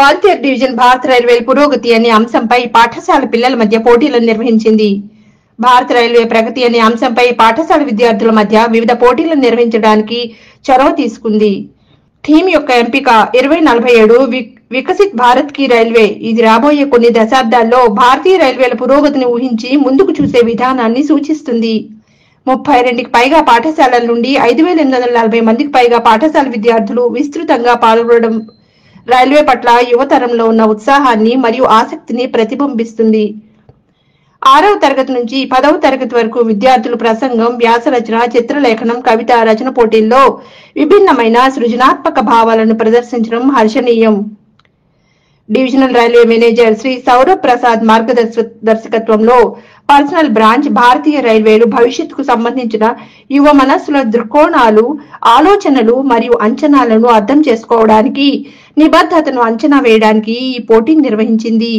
Waltair division భారత railway పురోగతి అనే అంశంపై పాఠశాల పిల్లల మధ్య పోటీలను నిర్వహించింది. భారత రైల్వే ప్రగతి అనే అంశంపై పాఠశాల విద్యార్థుల మధ్య వివిధ పోటీలను నిర్వహించడానికి చొరవ తీసుకుంది. థీమ్ యొక్క ఎంపిక 2047 వికసిత్ భారత్ కి రైల్వే. ఇది రాబోయే కొన్ని దశాబ్దాల్లో భారతీయ రైల్వేల పురోగతిని ఊహించి ముందుకు చూసే విధానాన్ని సూచిస్తుంది. 32కి పైగా పాఠశాలల నుండి 5840 మందికి పైగా పాఠశాల విద్యార్థులు విస్తృతంగా పాల్గొనడం రైల్వే పట్ల యువతరంలో ఉన్న ఉత్సాహాన్ని మరియు ఆసక్తిని ప్రతిబింబిస్తుంది. 6వ తరగతి నుంచి 10వ తరగతి వరకు విద్యార్థులు ప్రసంగం, వ్యాస రచన, చిత్రలేఖనం, కవిత రచన పోటీల్లో విభిన్నమైన సృజనాత్మక భావాలను ప్రదర్శించడం హర్షణీయం. Divisional railway manager Shri Saurabh Prasad మార్గదర్శకత్వంలో పర్సనల్ బ్రాంచ్ భారతీయ రైల్వేలు భవిష్యత్తుకు సంబంధించిన యువ మనస్సుల దృక్కోణాలు, ఆలోచనలు మరియు అంచనాలను అర్థం చేసుకోవడానికి, నిబద్ధతను అంచనా వేయడానికి ఈ పోటీ నిర్వహించింది.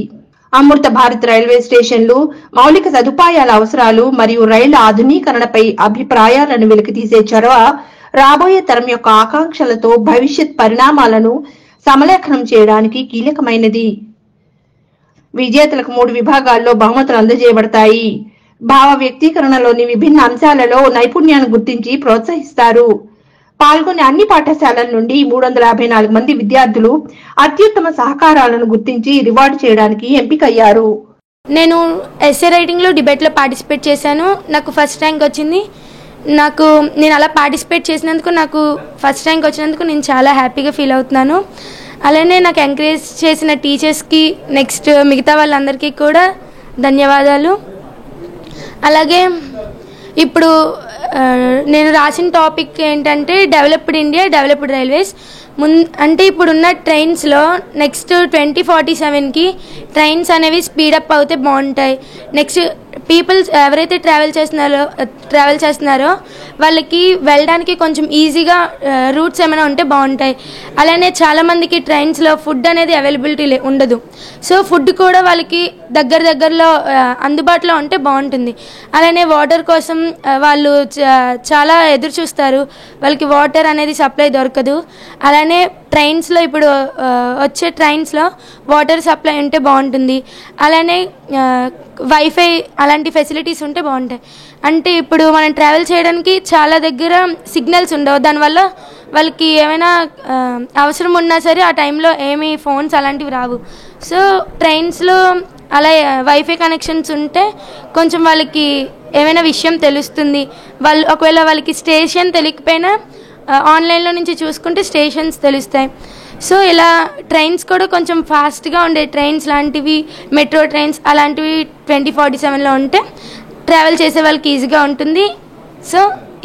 అమృత భారత్ రైల్వే స్టేషన్లు, మౌలిక సదుపాయాల అవసరాలు మరియు రైళ్ల ఆధునీకరణపై అభిప్రాయాలను వెలికితీసే చొరవ రాబోయే తరం యొక్క ఆకాంక్షలతో భవిష్యత్ పరిణామాలను సమలేఖనం చేయడానికి కీలకమైనది. విజేతలకు 3 విభాగాల్లో బహుమతులు అందజేయబడతాయి. భావ వ్యక్తీకరణలోని విభిన్న అంశాలలో నైపుణ్యాన్ని గుర్తించి ప్రోత్సహిస్తారు. పాల్గొనే అన్ని పాఠశాలల నుండి 354 మంది విద్యార్థులు అత్యుత్తమ సహకారాలను గుర్తించి రివార్డు చేయడానికి ఎంపికయ్యారు. నేను ఎస్ఏ రైటింగ్లో డిబేట్లో పార్టిసిపేట్ చేశాను. నాకు ఫస్ట్ ర్యాంక్ వచ్చింది. నేను అలా పార్టిసిపేట్ చేసినందుకు, నాకు ఫస్ట్ ర్యాంక్ వచ్చినందుకు నేను చాలా హ్యాపీగా ఫీల్ అవుతున్నాను. అలానే నాకు ఎంకరేజ్ చేసిన టీచర్స్కి, నెక్స్ట్ మిగతా వాళ్ళందరికీ కూడా ధన్యవాదాలు. అలాగే ఇప్పుడు నేను రాసిన టాపిక్ ఏంటంటే డెవలప్డ్ ఇండియా, డెవలప్డ్ రైల్వేస్. అంటే ఇప్పుడున్న ట్రైన్స్లో నెక్స్ట్ 2047కి ట్రైన్స్ అనేవి స్పీడప్ అవుతే బాగుంటాయి. నెక్స్ట్ పీపుల్స్ ఎవరైతే ట్రావెల్ చేస్తున్నారో వాళ్ళకి వెళ్ళడానికి కొంచెం ఈజీగా రూట్స్ ఏమైనా ఉంటే బాగుంటాయి. అలానే చాలామందికి ట్రైన్స్లో ఫుడ్ అనేది అవైలబిలిటీ ఉండదు. సో ఫుడ్ కూడా వాళ్ళకి దగ్గరలో అందుబాటులో ఉంటే బాగుంటుంది. అలానే వాటర్ కోసం వాళ్ళు చాలా ఎదురు చూస్తారు. వాళ్ళకి వాటర్ అనేది సప్లై దొరకదు. అలానే ట్రైన్స్లో ఇప్పుడు వచ్చే ట్రైన్స్లో వాటర్ సప్లై ఉంటే బాగుంటుంది. అలానే వైఫై అలాంటి ఫెసిలిటీస్ ఉంటే బాగుంటాయి. అంటే ఇప్పుడు మనం ట్రావెల్ చేయడానికి చాలా దగ్గర సిగ్నల్స్ ఉండవు. దానివల్ల వాళ్ళకి ఏమైనా అవసరం ఉన్నా సరే ఆ టైంలో ఏమీ ఫోన్స్ అలాంటివి రావు. సో ట్రైన్స్లో అలా వైఫై కనెక్షన్స్ ఉంటే కొంచెం వాళ్ళకి ఏమైనా విషయం తెలుస్తుంది. ఒకవేళ వాళ్ళకి స్టేషన్ తెలియకపోయినా ఆన్లైన్లో నుంచి చూసుకుంటే స్టేషన్స్ తెలుస్తాయి. సో ఇలా ట్రైన్స్ కూడా కొంచెం ఫాస్ట్గా ఉండే ట్రైన్స్ లాంటివి, మెట్రో ట్రైన్స్ అలాంటివి 2047లో ఉంటే ట్రావెల్ చేసే వాళ్ళకి ఈజీగా ఉంటుంది. సో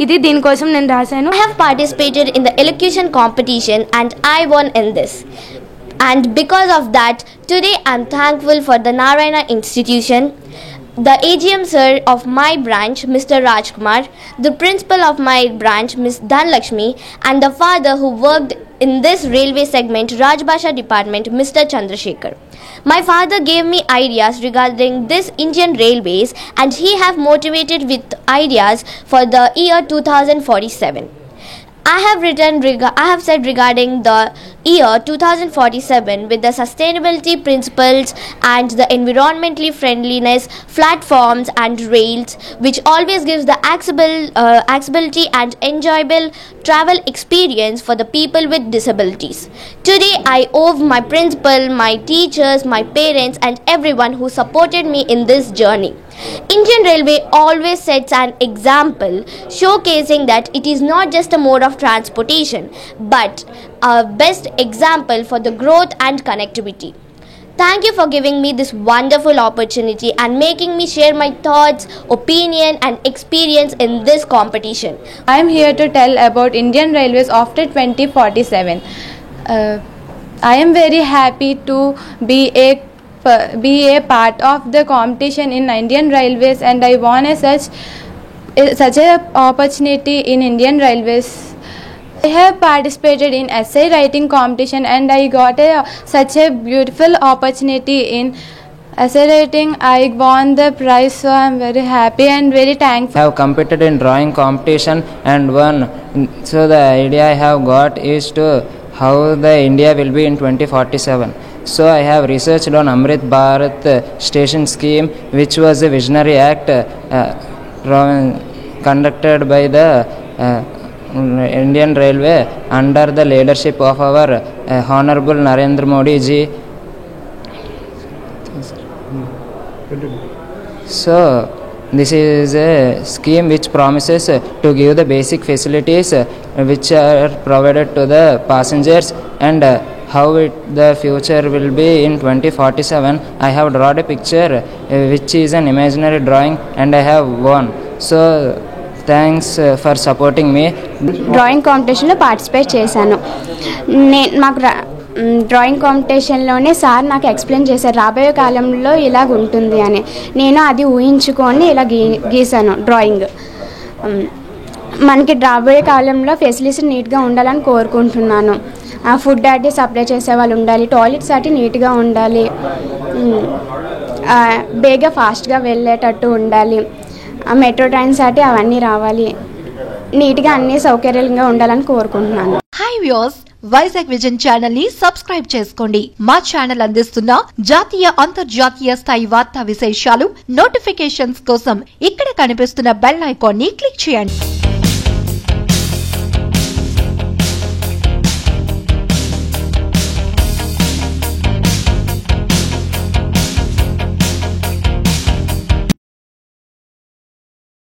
ఇది దీనికోసం నేను రాశాను. I have participated in the elocution competition and I won in this. And because of that, today I'm thankful for the Narayana Institution, the AGM sir of my branch, Mr. Rajkumar, the principal of my branch, Ms. Dhanlakshmi, and the father who worked in this railway segment, Rajbhasha department, Mr. Chandrasekhar. My father gave me ideas regarding this Indian railways and he have motivated with ideas for the year 2047. I have said regarding the year 2047 with the sustainability principles and the environmentally friendliness platforms and rails, which always gives the accessibility and enjoyable travel experience for the people with disabilities. Today I owe my principal, my teachers, my parents and everyone who supported me in this journey. Indian Railway always sets an example showcasing that it is not just a mode of transportation but a best example for the growth and connectivity. Thank you for giving me this wonderful opportunity and making me share my thoughts, opinion and experience in this competition. I am here to tell about Indian Railways after 2047. I am very happy to be a part of the competition in Indian Railways and I won such a opportunity in Indian Railways. I have participated in essay writing competition and I got such a beautiful opportunity in essay writing. I won the prize, so I am very happy and very thankful. I have competed in drawing competition and won. So the idea I have got is to how the India will be in 2047. So I have researched on Amrit Bharat Station Scheme, which was a visionary act conducted by the Indian Railway under the leadership of our Honorable Narendra Modi ji. So this is a scheme which promises to give the basic facilities which are provided to the passengers, and how the future will be in 2047. I have drawn a picture which is an imaginary drawing, and I have won. So thanks for supporting me. Drawing కాంపిటీషన్లో participate చేశాను. మాకు drawing కాంపిటీషన్లోనే sir నాకు explain చేశారు రాబోయే కాలంలో ఇలాగ ఉంటుంది అని. నేను అది ఊహించుకొని ఇలా గీసాను డ్రాయింగ్. మనకి రాబోయే కాలంలో ఫెసిలిటీస్ నీట్గా ఉండాలని కోరుకుంటున్నాను. ఫుడ్ అట్టి సప్లై చేసే వాళ్ళు ఉండాలి, టాయిలెట్స్ అట్టి నీట్గా ఉండాలి, బేగా ఫాస్ట్గా వెళ్ళేటట్టు ఉండాలి, మెట్రో ట్రైన్స్ అట్టి అవన్నీ రావాలి, నీట్గా అన్ని సౌకర్యంగా ఉండాలని కోరుకుంటున్నాను. Hi viewers, Vizag vision channel ని సబ్స్క్రైబ్ చేసుకోండి. మా ఛానల్ అందిస్తున్న జాతీయ అంతర్జాతీయ స్థాయి వార్తా విశేషాలు నోటిఫికేషన్స్ కోసం ఇక్కడ కనిపిస్తున్న బెల్ ఐకాన్ ని క్లిక్ చేయండి.